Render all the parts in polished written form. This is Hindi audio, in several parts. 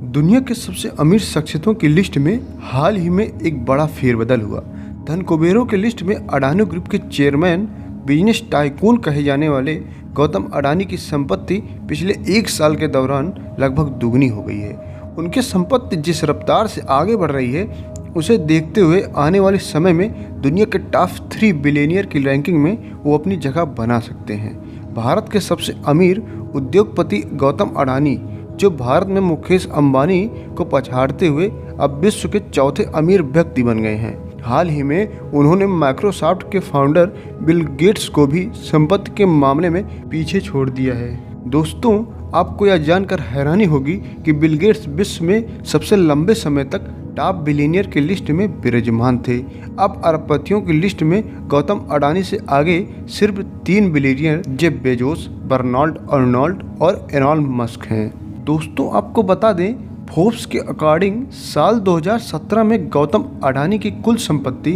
दुनिया के सबसे अमीर शख्सियतों की लिस्ट में हाल ही में एक बड़ा फेरबदल हुआ। धन कुबेरों की लिस्ट में अडानी ग्रुप के चेयरमैन, बिजनेस टाइकून कहे जाने वाले गौतम अडानी की संपत्ति पिछले एक साल के दौरान लगभग दुगनी हो गई है। उनकी संपत्ति जिस रफ्तार से आगे बढ़ रही है, उसे देखते हुए आने वाले समय में दुनिया के टॉप 3 बिलियनियर की रैंकिंग में वो अपनी जगह बना सकते हैं। भारत के सबसे अमीर उद्योगपति गौतम अडानी, जो भारत में मुकेश अंबानी को पछाड़ते हुए अब विश्व के चौथे अमीर व्यक्ति बन गए हैं। हाल ही में उन्होंने माइक्रोसॉफ्ट के फाउंडर बिल गेट्स को भी संपत्ति के मामले में पीछे छोड़ दिया है। दोस्तों, आपको यह जानकर हैरानी होगी कि बिल गेट्स विश्व में सबसे लंबे समय तक टॉप बिलियनियर की लिस्ट में विराजमान थे। अब अरबपतियों की लिस्ट में गौतम अडानी से आगे सिर्फ 3 billionaire Jeff Bezos, Bernard Arnault और एलॉन मस्क हैं। दोस्तों, आपको बता दें, फोर्ब्स के अकॉर्डिंग साल 2017 में गौतम अडानी की कुल संपत्ति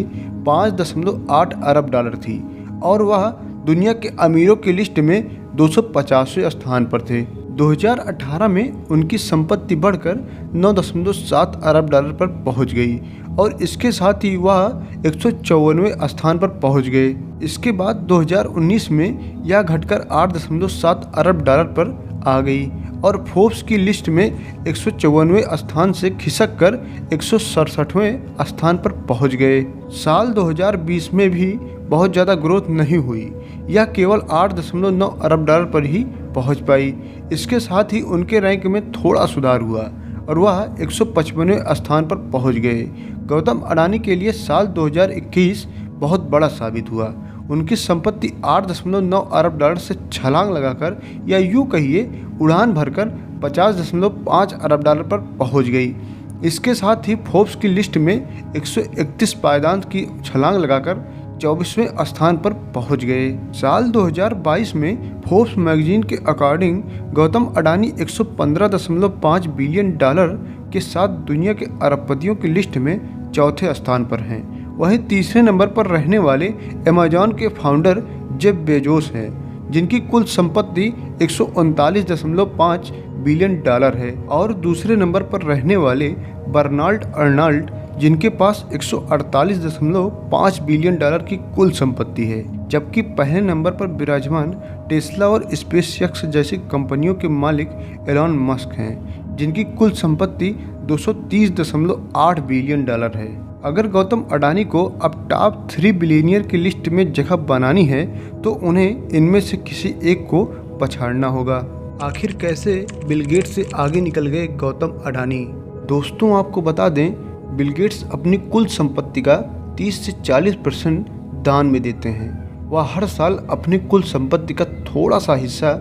5.8 अरब डॉलर थी और वह दुनिया के अमीरों की लिस्ट में 250वें स्थान पर थे। 2018 में उनकी संपत्ति बढ़कर 9.7 अरब डॉलर पर पहुंच गई और इसके साथ ही वह 154वें स्थान पर पहुंच गए। इसके बाद 2019 में यह घटकर 8.7 अरब डॉलर पर आ गई और फोर्ब्स की लिस्ट में 154वें स्थान से खिसक कर 167वें स्थान पर पहुंच गए। साल 2020 में भी बहुत ज़्यादा ग्रोथ नहीं हुई, यह केवल 8.9 अरब डॉलर पर ही पहुंच पाई। इसके साथ ही उनके रैंक में थोड़ा सुधार हुआ और वह 155वें स्थान पर पहुंच गए। गौतम अडानी के लिए साल 2021 बहुत बड़ा साबित हुआ। उनकी संपत्ति 8.9 अरब डॉलर से छलांग लगाकर या यूँ कहिए उड़ान भरकर 50.5 अरब डॉलर पर पहुंच गई। इसके साथ ही फोर्ब्स की लिस्ट में 131 पायदान की छलांग लगाकर 24वें स्थान पर पहुंच गए। साल 2022 में फोर्ब्स मैगजीन के according Gautam Adani 115.5 billion dollar के साथ दुनिया के अरबपतियों की लिस्ट में चौथे स्थान पर हैं। वहीं तीसरे नंबर पर रहने वाले अमेजॉन के फाउंडर जेफ बेजोस हैं, जिनकी कुल संपत्ति 139.5 बिलियन डॉलर है और दूसरे नंबर पर रहने वाले बर्नार्ड अर्नोल्ड, जिनके पास 148.5 बिलियन डॉलर की कुल संपत्ति है। जबकि पहले नंबर पर विराजमान टेस्ला और स्पेसएक्स जैसी कंपनियों के मालिक एलॉन मस्क हैं, जिनकी कुल संपत्ति 230.8 बिलियन डॉलर है। अगर गौतम अडानी को अब टॉप 3 बिलियनियर की लिस्ट में जगह बनानी है तो उन्हें इनमें से किसी एक को पछाड़ना होगा। आखिर कैसे बिल गेट्स से आगे निकल गए गौतम अडानी? दोस्तों, आपको बता दें, बिल गेट्स अपनी कुल संपत्ति का 30 से 40% दान में देते हैं। वह हर साल अपनी कुल संपत्ति का थोड़ा सा हिस्सा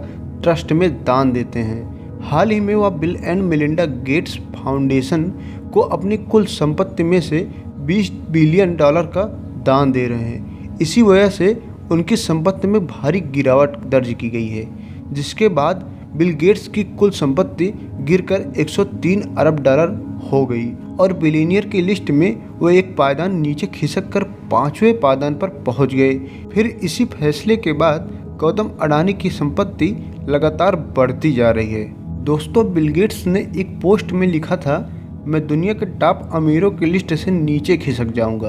ट्रस्ट में दान देते हैं। हाल ही में वह bill and Melinda Gates foundation को अपनी कुल संपत्ति में से 20 बिलियन डॉलर का दान दे रहे हैं। इसी वजह से उनकी संपत्ति में भारी गिरावट दर्ज की गई है, जिसके बाद बिल गेट्स की कुल संपत्ति गिरकर 103 अरब डॉलर हो गई और बिलियनियर की लिस्ट में वो एक पायदान नीचे खिसक कर 5वें पायदान पर पहुंच गए। फिर इसी फैसले के बाद गौतम अडानी की संपत्ति लगातार बढ़ती जा रही है। दोस्तों, बिल गेट्स ने एक पोस्ट में लिखा था, मैं दुनिया के टॉप अमीरों की लिस्ट से नीचे खिसक जाऊंगा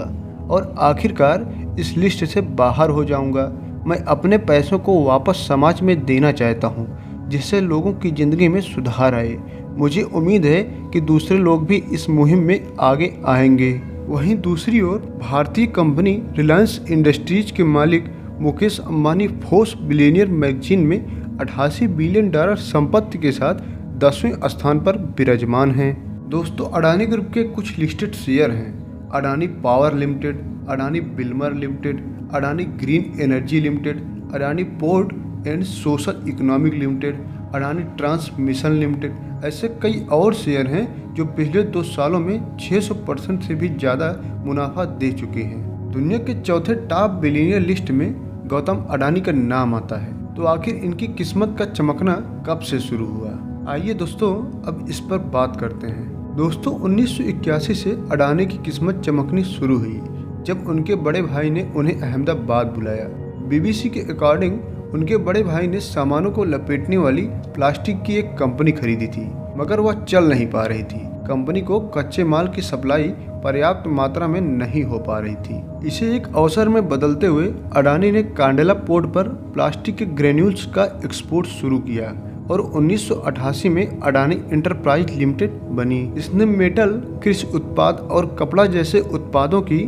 और आखिरकार इस लिस्ट से बाहर हो जाऊंगा। मैं अपने पैसों को वापस समाज में देना चाहता हूं, जिससे लोगों की ज़िंदगी में सुधार आए। मुझे उम्मीद है कि दूसरे लोग भी इस मुहिम में आगे आएंगे। वहीं दूसरी ओर भारतीय कंपनी रिलायंस इंडस्ट्रीज के मालिक Mukesh Ambani Forbes billionaire magazine में 88 बिलियन डॉलर संपत्ति के साथ 10वें स्थान पर विराजमान हैं। दोस्तों, अडानी ग्रुप के कुछ लिस्टेड शेयर हैं: Adani power limited, Adani Wilmar limited, Adani green energy limited, Adani port and social economic limited, Adani transmission limited. ऐसे कई और शेयर हैं जो पिछले 2 सालों में 600% से भी ज़्यादा मुनाफा दे चुके हैं। दुनिया के चौथे टॉप बिलियनियर लिस्ट में गौतम अडानी का नाम आता है। तो आखिर इनकी किस्मत का चमकना कब से शुरू हुआ? आइए दोस्तों, अब इस पर बात करते हैं। दोस्तों, 1981 से अडानी की किस्मत चमकनी शुरू हुई जब उनके बड़े भाई ने उन्हें अहमदाबाद बुलाया। बीबीसी के अकॉर्डिंग उनके बड़े भाई ने सामानों को लपेटने वाली प्लास्टिक की एक कंपनी खरीदी थी। मगर वह चल नहीं पा रही थी। कंपनी को कच्चे माल की सप्लाई पर्याप्त मात्रा में नहीं हो पा रही थी। इसे एक अवसर में बदलते हुए अडानी ने कांडेला पोर्ट पर प्लास्टिक के ग्रेन्यूल्स का एक्सपोर्ट शुरू किया और 1988 में अडानी इंटरप्राइज लिमिटेड बनी। इसने मेटल, कृषि उत्पाद और कपड़ा जैसे उत्पादों की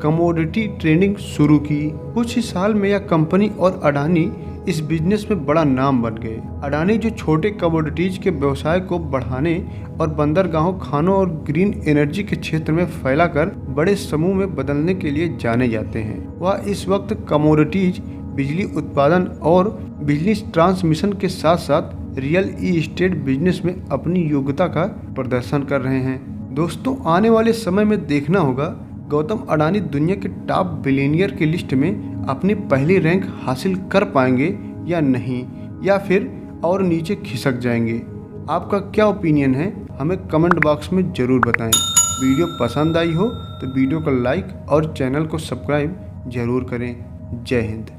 कमोडिटी ट्रेडिंग शुरू की। कुछ ही साल में यह कंपनी और अडानी इस बिजनेस में बड़ा नाम बन गए। अडानी जो छोटे कमोडिटीज के व्यवसाय को बढ़ाने और बंदरगाहों, खानों और ग्रीन एनर्जी के क्षेत्र में फैलाकर बड़े समूह में बदलने के लिए जाने जाते हैं। वह इस वक्त कमोडिटीज, बिजली उत्पादन और बिजली ट्रांसमिशन के साथ साथ रियल इस्टेट बिजनेस में अपनी योग्यता का प्रदर्शन कर रहे हैं। दोस्तों, आने वाले समय में देखना होगा गौतम अडानी दुनिया के टॉप बिलियनियर की लिस्ट में अपनी पहली रैंक हासिल कर पाएंगे या नहीं, या फिर और नीचे खिसक जाएंगे। आपका क्या ओपिनियन है, हमें कमेंट बॉक्स में ज़रूर बताएं। वीडियो पसंद आई हो तो वीडियो को लाइक और चैनल को सब्सक्राइब जरूर करें। जय हिंद।